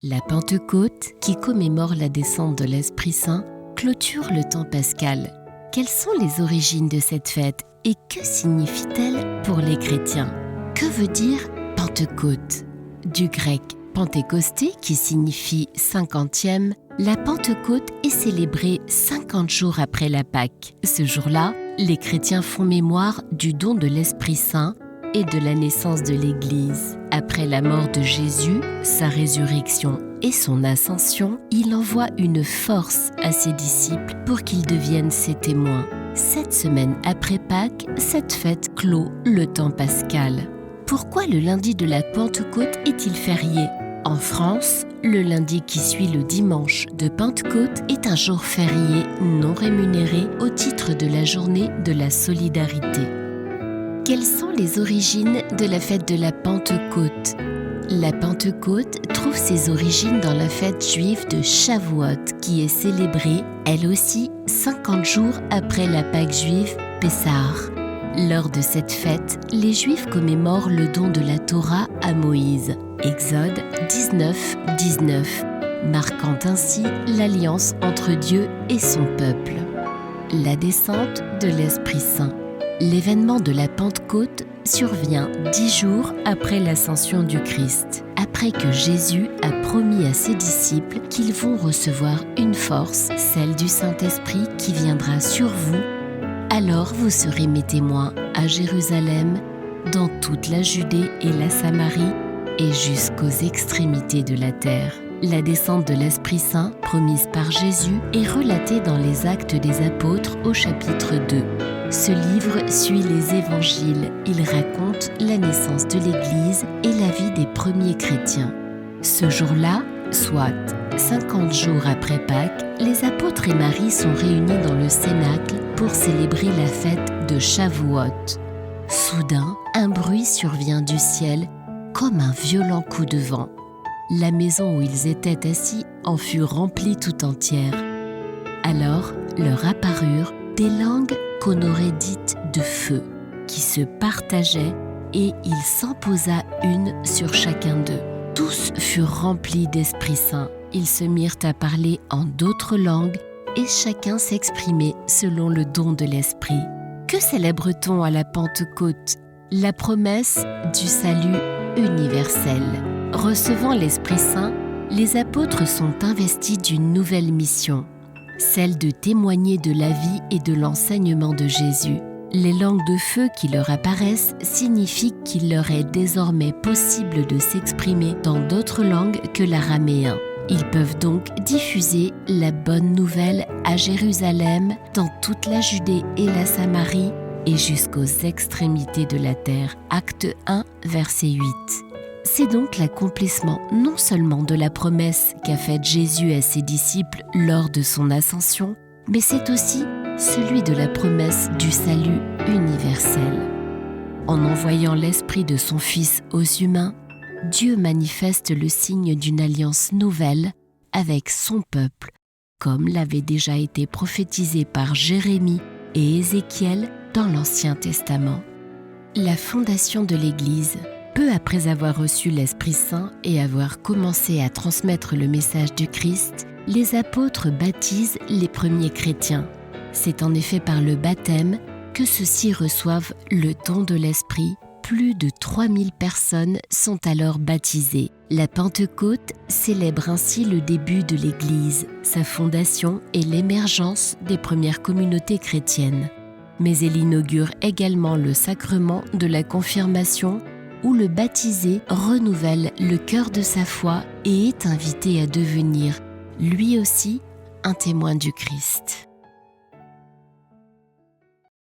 La Pentecôte, qui commémore la descente de l'Esprit Saint, clôture le temps pascal. Quelles sont les origines de cette fête et que signifie-t-elle pour les chrétiens? Que veut dire Pentecôte? Du grec Pentecosté, qui signifie 50e, la Pentecôte est célébrée 50 jours après la Pâque. Ce jour-là, les chrétiens font mémoire du don de l'Esprit Saint et de la naissance de l'Église. Après la mort de Jésus, sa résurrection et son ascension, il envoie une force à ses disciples pour qu'ils deviennent ses témoins. 7 semaines après Pâques, cette fête clôt le temps pascal. Pourquoi le lundi de la Pentecôte est-il férié? En France, le lundi qui suit le dimanche de Pentecôte est un jour férié non rémunéré au titre de la journée de la solidarité. Quelles sont les origines de la fête de la Pentecôte? La Pentecôte trouve ses origines dans la fête juive de Shavuot, qui est célébrée, elle aussi, 50 jours après la Pâque juive Pessah. Lors de cette fête, les Juifs commémorent le don de la Torah à Moïse, Exode 19, 19, marquant ainsi l'alliance entre Dieu et son peuple. La descente de l'Esprit Saint. L'événement de la Pentecôte survient 10 jours après l'ascension du Christ, après que Jésus a promis à ses disciples qu'ils vont recevoir une force, celle du Saint-Esprit qui viendra sur vous. Alors vous serez mes témoins à Jérusalem, dans toute la Judée et la Samarie, et jusqu'aux extrémités de la terre. La descente de l'Esprit Saint, promise par Jésus, est relatée dans les Actes des Apôtres au chapitre 2. Ce livre suit les évangiles. Il raconte la naissance de l'Église et la vie des premiers chrétiens. Ce jour-là, soit 50 jours après Pâques, les apôtres et Marie sont réunis dans le Cénacle pour célébrer la fête de Shavuot. Soudain, un bruit survient du ciel comme un violent coup de vent. La maison où ils étaient assis en fut remplie tout entière. Alors leur apparurent des langues qu'on aurait dites de feu, qui se partageaient, et il s'en posa une sur chacun d'eux. Tous furent remplis d'Esprit Saint. Ils se mirent à parler en d'autres langues, et chacun s'exprimait selon le don de l'Esprit. Que célèbre-t-on à la Pentecôte? La promesse du salut universel. Recevant l'Esprit Saint, les apôtres sont investis d'une nouvelle mission, celle de témoigner de la vie et de l'enseignement de Jésus. Les langues de feu qui leur apparaissent signifient qu'il leur est désormais possible de s'exprimer dans d'autres langues que l'araméen. Ils peuvent donc diffuser la bonne nouvelle à Jérusalem, dans toute la Judée et la Samarie, et jusqu'aux extrémités de la terre. Acte 1, verset 8. C'est donc l'accomplissement non seulement de la promesse qu'a faite Jésus à ses disciples lors de son ascension, mais c'est aussi celui de la promesse du salut universel. En envoyant l'Esprit de son Fils aux humains, Dieu manifeste le signe d'une alliance nouvelle avec son peuple, comme l'avait déjà été prophétisé par Jérémie et Ézéchiel dans l'Ancien Testament. La fondation de l'Église. Peu après avoir reçu l'Esprit Saint et avoir commencé à transmettre le message du Christ, les apôtres baptisent les premiers chrétiens. C'est en effet par le baptême que ceux-ci reçoivent le don de l'Esprit. Plus de 3000 personnes sont alors baptisées. La Pentecôte célèbre ainsi le début de l'Église, sa fondation et l'émergence des premières communautés chrétiennes. Mais elle inaugure également le sacrement de la confirmation, où le baptisé renouvelle le cœur de sa foi et est invité à devenir, lui aussi, un témoin du Christ.